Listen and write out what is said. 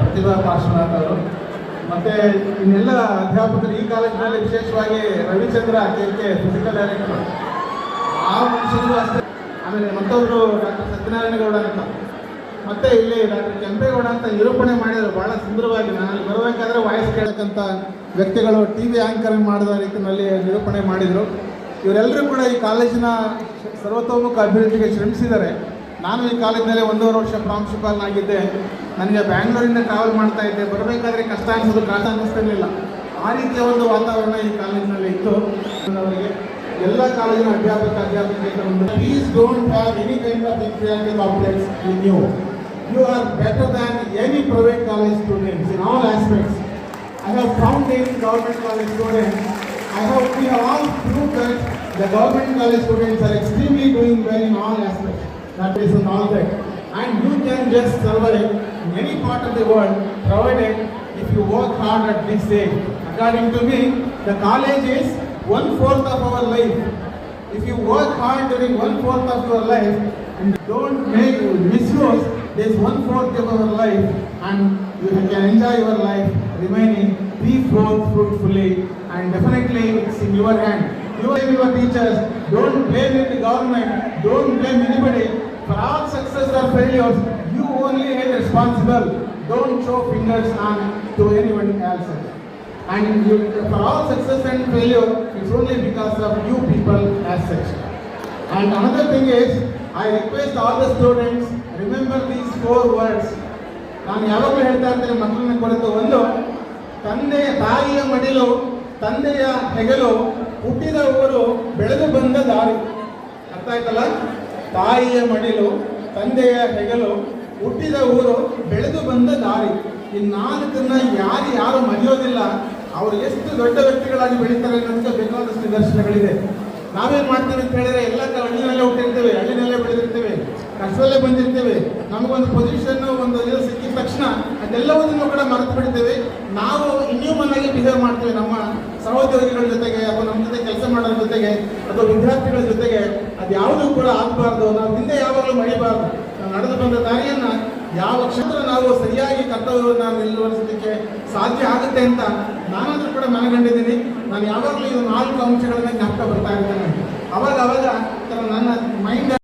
ಪ್ರತಿಭಾ ಪಾರ್ಶ್ವನಾಥ್ ಅವರು, ಮತ್ತು ಇನ್ನೆಲ್ಲ ಅಧ್ಯಾಪಕರು ಈ ಕಾಲೇಜಿನಲ್ಲಿ ವಿಶೇಷವಾಗಿ ರವಿಚಂದ್ರ ಕೆ ಫಿಸಿಕಲ್ ಡೈರೆಕ್ಟರ್, ಆ ಮನುಷ್ಯರು ಅಷ್ಟೇ. ಆಮೇಲೆ ಮತ್ತೊಬ್ಬರು ಡಾಕ್ಟರ್ ಸತ್ಯನಾರಾಯಣಗೌಡ ಅಂತ, ಮತ್ತೆ ಇಲ್ಲಿ ಡಾಕ್ಟರ್ ಕೆಂಪೇಗೌಡ ಅಂತ ನಿರೂಪಣೆ ಮಾಡಿದರು ಭಾಳ ಸುಂದರವಾಗಿ. ನಾನು ಅಲ್ಲಿ ಬರಬೇಕಾದ್ರೆ ವಾಯ್ಸ್ ಕೇಳಕ್ಕಂಥ ವ್ಯಕ್ತಿಗಳು TV ಆ್ಯಂಕರಿಂಗ್ ಮಾಡಿದ ರೀತಿಯಲ್ಲಿ ನಿರೂಪಣೆ ಮಾಡಿದರು. ಇವರೆಲ್ಲರೂ ಕೂಡ ಈ ಕಾಲೇಜಿನ ಸರ್ವತೋಮುಖ ಅಭಿವೃದ್ಧಿಗೆ ಶ್ರಮಿಸಿದ್ದಾರೆ. ನಾನು ಈ ಕಾಲೇಜಿನಲ್ಲಿ 1.5 ವರ್ಷ ಪ್ರಾಂಶುಪಾಲನಾಗಿದ್ದೆ. ನನಗೆ ಬ್ಯಾಂಗ್ಳೂರಿಂದ ಟ್ರಾವೆಲ್ ಮಾಡ್ತಾ ಇದ್ದೆ, ಬರಬೇಕಾದ್ರೆ ಕಷ್ಟ ಅನಿಸೋದು, ಕಾಟ ಅನ್ನಿಸ್ತಿರಲಿಲ್ಲ. ಆ ರೀತಿಯ ಒಂದು ವಾತಾವರಣ ಈ ಕಾಲೇಜಿನಲ್ಲಿ ಇತ್ತು. ಅವರಿಗೆ ಎಲ್ಲ ಕಾಲೇಜಿನ ಅಧ್ಯಾಪಕರಿಗೆ please don't have any kind of inferiority complex in you. You are better than any private college students in all aspects. I have found in government college students, we have all proved that the government college students are extremely doing well in all aspects. That is an all that. And you can just survive in any part of the world provided if you work hard at this age. According to me, the college is 1/4 of our life. If you work hard during 1/4 of your life and don't misuse this 1/4 of our life, and you can enjoy your life remaining fruitfully, and definitely it's in your hand. You and your teachers, don't blame the government, don't blame anybody. For all success or failures, you only are responsible. Don't show fingers on to anyone else. And for all success and failure, it's only because of you people as such. And another thing is, I request all the students, remember these 4 words. ನಾನು ಯಾವಾಗಲೂ ಹೇಳ್ತಾ ಇರ್ತೇನೆ ಮಕ್ಕಳನ್ನ ಕುರಿತು. ಒಂದು, ತಾಯಿಯ ಮಡಿಲು, ತಂದೆಯ ಹೆಗಲು, ಹುಟ್ಟಿದ ಊರು, ಬೆಳೆದು ಬಂದ ದಾರಿ. ಅರ್ಥ ಆಯ್ತಲ್ಲ? ತಾಯಿಯ ಮಡಿಲು, ತಂದೆಯ ಹೆಗಲು, ಹುಟ್ಟಿದ ಊರು, ಬೆಳೆದು ಬಂದ ದಾರಿ. ಈ 4 ಯಾರು ಮರೆಯೋದಿಲ್ಲ. ಅವರು ಎಷ್ಟು ದೊಡ್ಡ ವ್ಯಕ್ತಿಗಳಾಗಿ ಬೆಳೀತಾರೆ ಅನ್ನೋದಕ್ಕೆ ಬೇಕಾದಷ್ಟು ನಿದರ್ಶನಗಳಿದೆ. ನಾವೇನು ಮಾಡ್ತೀವಿ ಅಂತ ಹೇಳಿದ್ರೆ, ಎಲ್ಲ ಹಳ್ಳಿನಲ್ಲೇ ಹುಟ್ಟಿರ್ತೇವೆ, ಹಳ್ಳಿನಲ್ಲೇ ಬೆಳೆದಿರ್ತೇವೆ, ಕಷ್ಟದಲ್ಲೇ ಬಂದಿರ್ತೇವೆ. ನಮಗೊಂದು ಪೊಸಿಷನ್, ಒಂದು ಇದು ಸಿಕ್ಕಿದ ತಕ್ಷಣ ಅದೆಲ್ಲವನ್ನೂ ಕೂಡ ಮರೆತು ಬಿಡ್ತೇವೆ. ನಾವು ಇನ್ಹ್ಯೂಮನ್ ಆಗಿ ಬಿಹೇವ್ ಮಾಡ್ತೇವೆ ನಮ್ಮ ಸಹೋದ್ಯೋಗಿಗಳ ಜೊತೆಗೆ, ಅಥವಾ ನಮ್ಮ ಜೊತೆ ಕೆಲಸ ಮಾಡೋದ್ರ ಜೊತೆಗೆ, ಅಥವಾ ವಿದ್ಯಾರ್ಥಿಗಳ ಜೊತೆಗೆ. ಅದು ಯಾವುದೂ ಕೂಡ ಆಗಬಾರ್ದು. ನಾವು ಹಿಂದೆ ಯಾವಾಗಲೂ ಮರಿಬಾರ್ದು. ನಾವು ನಡೆದು ಬಂದ ದಾರಿಯನ್ನು ಯಾವ ಕ್ಷೇತ್ರ ನಾವು ಸರಿಯಾಗಿ ಕರ್ತವ್ಯವನ್ನು ನಿರ್ವಹಿಸಲಿಕ್ಕೆ ಸಾಧ್ಯ ಆಗುತ್ತೆ ಅಂತ ನಾನಾದರೂ ಕೂಡ ಮನಗಂಡಿದ್ದೀನಿ. ನಾನು ಯಾವಾಗಲೂ ಇದು 4 ಅಂಶಗಳನ್ನ ಜ್ಞಾಪಕ ಬರ್ತಾ ಇರ್ತೇನೆ. ಅವಾಗ ನನ್ನ ಮೈಂಡ್